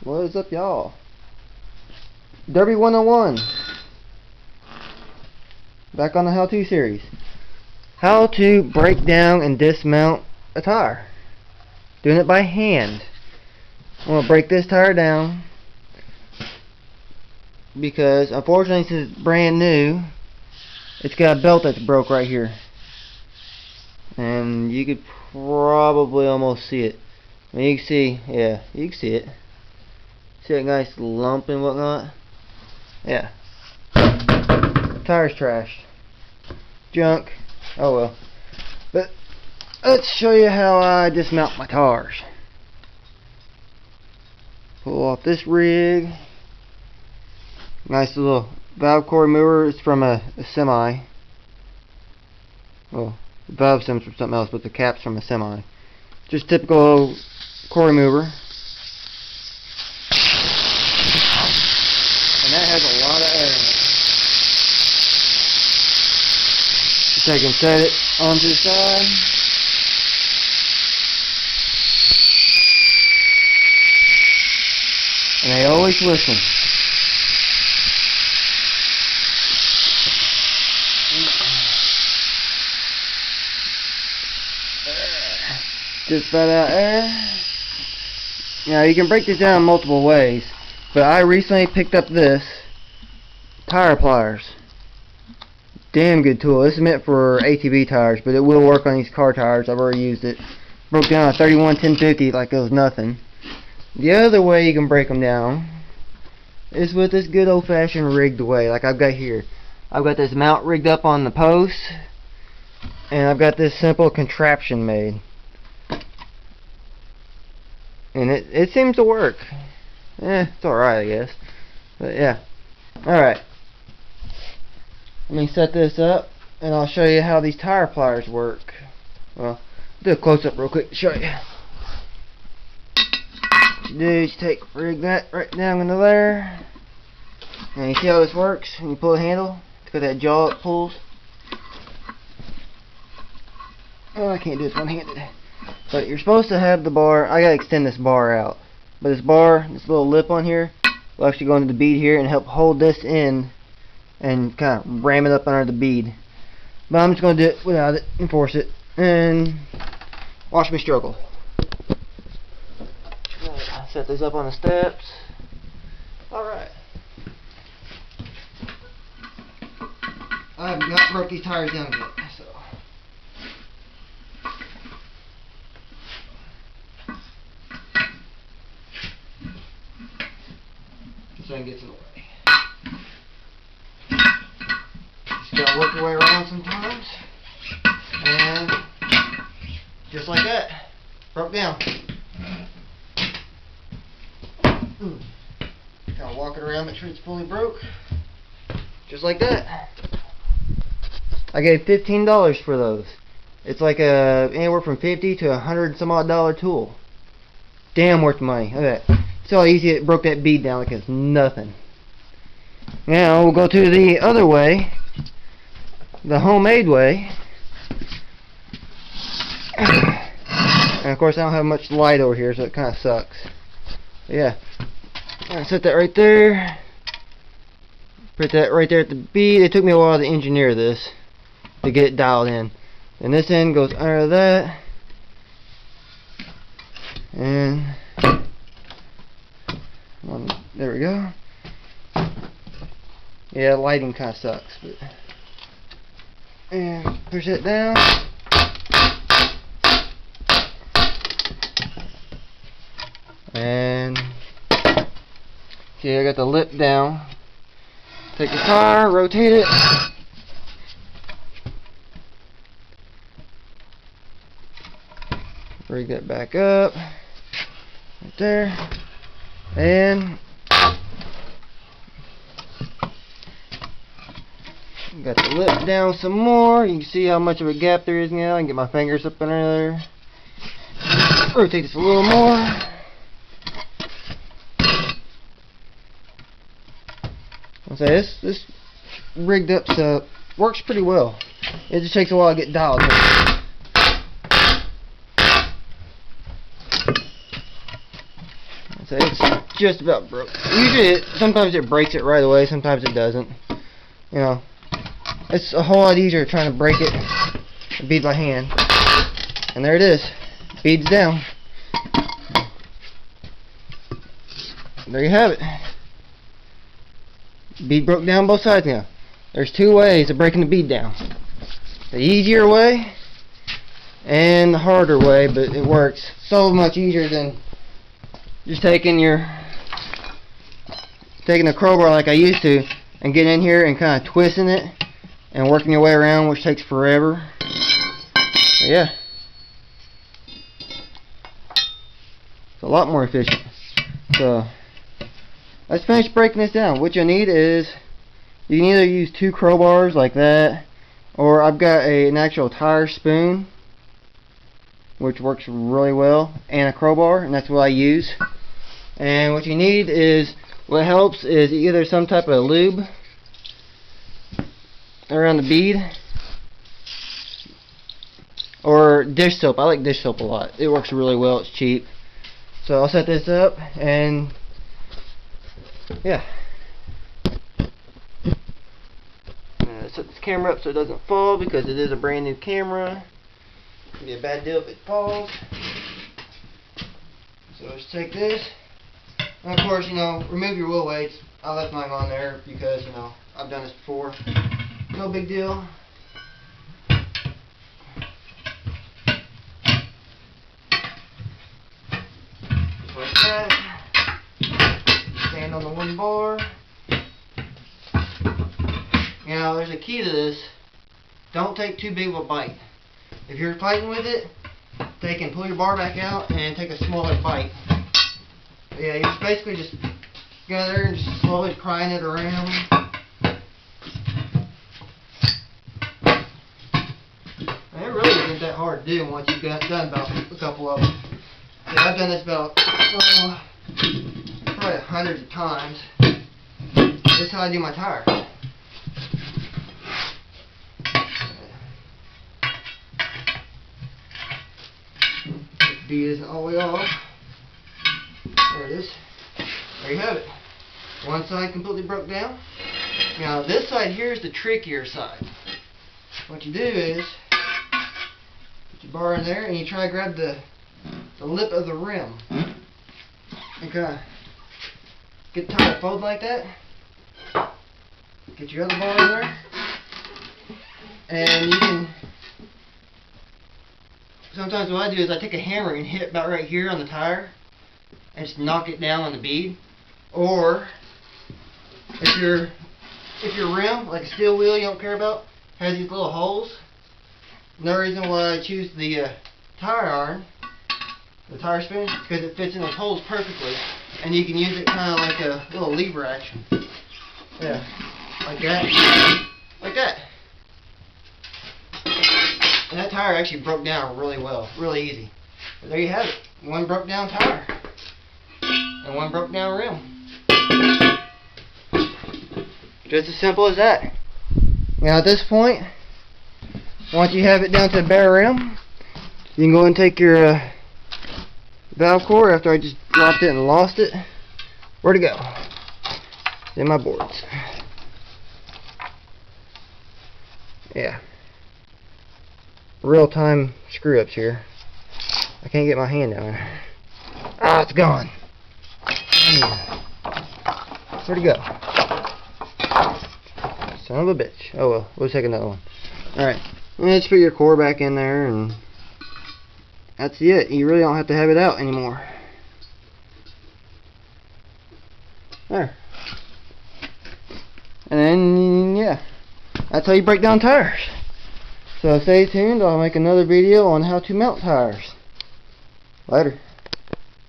What is up, y'all? Derby 101. Back on the how-to series. How to break down and dismount a tire. Doing it by hand. I'm going to break this tire down because unfortunately since it's brand new, it's got a belt that's broke right here. And you could probably almost see it. I mean, you can see, yeah, you can see it. See that nice lump and whatnot? Yeah. Tire's trashed. Junk. Oh well. But let's show you how I dismount my tires. Pull off this rig. Nice little valve core remover. It's from a semi. Well, the valve stem's from something else, but the cap's from a semi. Just typical core remover. And that has a lot of air in it. So I can set it onto the side. And they always listen. Just let out air. Now you can break this down multiple ways, but I recently picked up this tire pliers. Damn good tool. This is meant for ATV tires, but it will work on these car tires. I've already used it. Broke down a 31 1050 like it was nothing. The other way you can break them down is with this good old-fashioned rigged way, like I've got here. I've got this mount rigged up on the post, and I've got this simple contraption made. And it seems to work. It's alright, I guess. But yeah. Alright. Let me set this up, and I'll show you how these tire pliers work. Well, do a close-up real quick to show you. What you do is you rig that right down into there. And you see how this works? And you pull the handle. It's got that jaw it pulls. Oh, I can't do this one-handed. But you're supposed to have the bar. I gotta extend this bar out. But this bar, this little lip on here, will actually go into the bead here and help hold this in and kind of ram it up under the bead. But I'm just gonna do it without it and force it and watch me struggle. Set this up on the steps. Alright. I have not broke these tires down yet, so. This one gets in the way. Just gotta work your way around sometimes. And just like that. Broke down. Kind of walk it around, make sure it's fully broke. Just like that. I gave $15 for those. It's like anywhere from $50 to $100 some odd tool. Damn worth the money. Look at that. See how easy it broke that bead down like it's nothing. Now we'll go to the other way, the homemade way. And of course I don't have much light over here, so it kind of sucks. But yeah. I set that right there. Put that right there at the bead. It took me a while to engineer this to get it dialed in. And this end goes under that. And there we go. Yeah, lighting kind of sucks, but and push it down. And see, I got the lip down. Take the tire, rotate it. Rig that back up. Right there. And got the lip down some more. You can see how much of a gap there is now. I can get my fingers up in there. Rotate this a little more. I'll say this rigged up stuff works pretty well. It just takes a while to get dialed in. I'll say it's just about broke. Usually, sometimes it breaks it right away, sometimes it doesn't. You know, it's a whole lot easier trying to break it, bead by hand. And there it is, beads down. There you have it. Bead broke down both sides now. There's two ways of breaking the bead down. The easier way and the harder way, but it works so much easier than just taking a crowbar like I used to and getting in here and kind of twisting it and working your way around, which takes forever. But yeah, it's a lot more efficient. So let's finish breaking this down. What you'll need is, you can either use two crowbars like that, or I've got an actual tire spoon, which works really well, and a crowbar, and that's what I use. And what you need is, what helps is either some type of lube around the bead, or dish soap. I like dish soap a lot. It works really well. It's cheap. So I'll set this up, and yeah. Set this camera up so it doesn't fall, because it is a brand new camera. It'd be a bad deal if it falls. So let's take this. And of course, you know, remove your wheel weights. I left mine on there because, you know, I've done this before. No big deal. Just like that. Stand on the one bar. You know, there's a key to this. Don't take too big of a bite. If you're fighting with it, take and pull your bar back out and take a smaller bite. But yeah, you're basically just go there and just slowly prying it around. And it really isn't that hard to do once you've got done about a couple of them. Yeah, I've done this about probably hundreds of times. This is how I do my tires. Bead isn't all the way off. There it is. There you have it. One side completely broke down. Now this side here is the trickier side. What you do is put your bar in there and you try to grab the lip of the rim. And kind of get the tire fold like that. Get your other bar in there. And you can, sometimes what I do is I take a hammer and hit about right here on the tire and just knock it down on the bead. Or if your rim, like a steel wheel you don't care about, has these little holes, another reason why I choose the tire iron, the tire spoon, is because it fits in those holes perfectly, and you can use it kind of like a little lever action. Yeah, like that, like that. And that tire actually broke down really well, really easy. But there you have it. One broke down tire. And one broke down rim. Just as simple as that. Now at this point, once you have it down to the bare rim, you can go and take your valve core after I just dropped it and lost it. Where'd it go? It's in my boards. Yeah. Real-time screw-ups here. I can't get my hand down there. Ah, it's gone. Where'd it go? Son of a bitch. Oh well, we'll take another one. Alright, let's put your core back in there, and that's it. You really don't have to have it out anymore. There. And then, yeah, that's how you break down tires. So stay tuned, I'll make another video on how to mount tires. Later.